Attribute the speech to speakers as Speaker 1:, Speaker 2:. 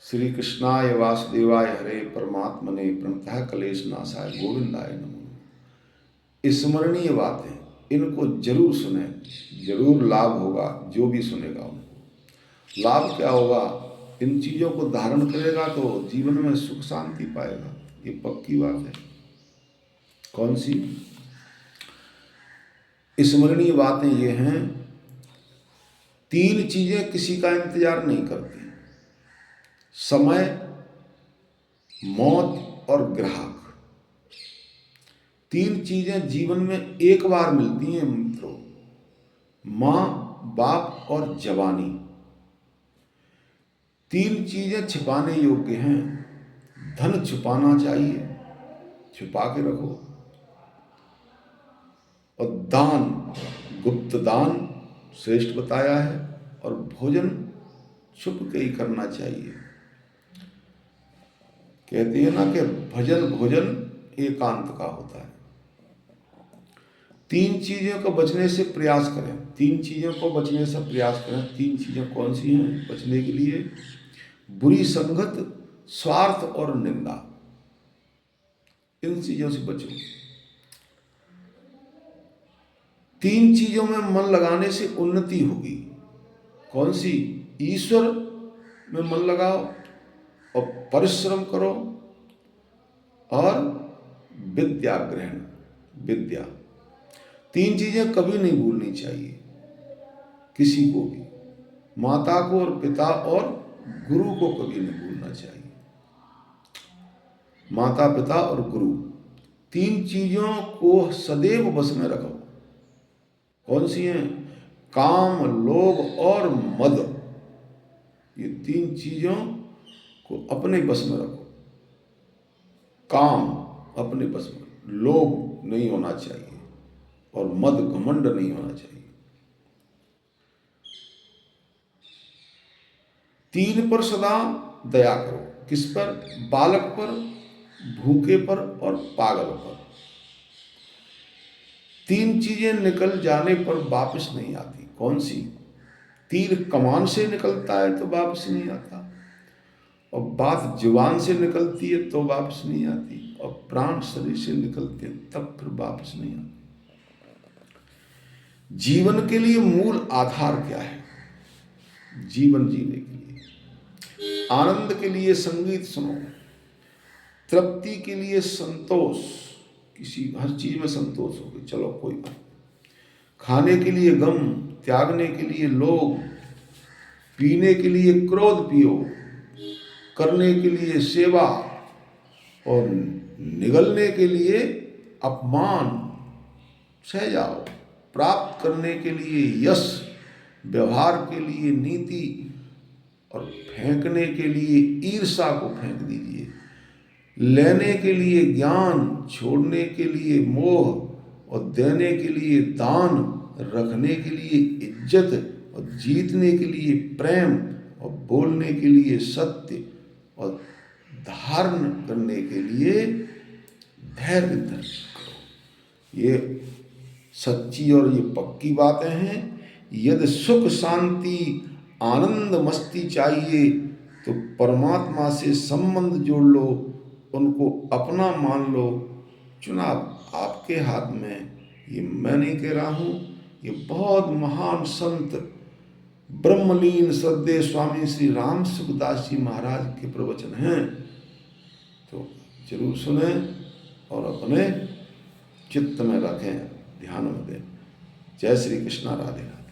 Speaker 1: श्री कृष्णाय वासुदेवाय हरे परमात्मने प्रणतः क्लेश नाशाय गोविंदाय नमः। स्मरणीय बातें इनको जरूर सुने, जरूर लाभ होगा। जो भी सुनेगा उनको लाभ क्या होगा, इन चीज़ों को धारण करेगा तो जीवन में सुख शांति पाएगा। ये पक्की बात है। कौन सी स्मरणीय बातें? ये हैं, 3 चीजें किसी का इंतजार नहीं करती: समय, मौत और ग्राहक। 3 चीजें जीवन में एक बार मिलती हैं मित्रों, माँ, बाप और जवानी। 3 चीजें छिपाने योग्य हैं। धन छुपाना चाहिए, छुपा के रखो। और दान, गुप्त दान श्रेष्ठ बताया है। और भोजन छुप के ही करना चाहिए। कहते हैं ना कि भजन भोजन एकांत का होता है। 3 चीजों को बचने से प्रयास करें। 3 चीजों को बचने से प्रयास करें। 3 चीजें कौन सी हैं बचने के लिए? बुरी संगत, स्वार्थ और निंदा। इन चीजों से बचो। 3 चीजों में मन लगाने से उन्नति होगी। कौन सी? ईश्वर में मन लगाओ और परिश्रम करो, और विद्या ग्रहण, विद्या। 3 चीजें कभी नहीं भूलनी चाहिए किसी को भी। माता को और पिता और गुरु को कभी नहीं भूलना चाहिए। माता, पिता और गुरु, 3 चीजों को सदैव बस में रखो। कौन सी हैं? काम, लोभ और मद। ये 3 चीजों को अपने बस में रखो। काम अपने बस में, लोभ नहीं होना चाहिए, और मद, घमंड नहीं होना चाहिए। 3 पर सदा दया करो। किस पर? बालक पर, भूखे पर और पागल पर। 3 चीजें निकल जाने पर वापस नहीं आती। कौन सी? तीर कमान से निकलता है तो वापस नहीं आता, और बात जुबान से निकलती है तो वापस नहीं आती, और प्राण शरीर से निकलते हैं तब फिर वापस नहीं आती। जीवन के लिए मूल आधार क्या है? जीवन जीने के लिए आनंद के लिए संगीत सुनो, तृप्ति के लिए संतोष, किसी हर चीज में संतोष हो गया, चलो कोई बात। खाने के लिए गम, त्यागने के लिए लोभ, पीने के लिए क्रोध पियो, करने के लिए सेवा, और निगलने के लिए अपमान सह जाओ। प्राप्त करने के लिए यश, व्यवहार के लिए नीति, और फेंकने के लिए ईर्षा को फेंक दीजिए। लेने के लिए ज्ञान, छोड़ने के लिए मोह, और देने के लिए दान, रखने के लिए इज्जत, और जीतने के लिए प्रेम, और बोलने के लिए सत्य, और धारण करने के लिए धैर्य धारण करो। ये सच्ची और ये पक्की बातें हैं। यदि सुख, शांति, आनंद, मस्ती चाहिए तो परमात्मा से संबंध जोड़ लो, उनको अपना मान लो। चुनाव आपके हाथ में। ये मैं नहीं कह रहा हूँ, ये बहुत महान संत ब्रह्मलीन श्रद्धेय स्वामी श्री राम सुखदास जी महाराज के प्रवचन हैं। तो जरूर सुने और अपने चित्त में रखें, ध्यान में दें। जय श्री कृष्णा, राधे राधे।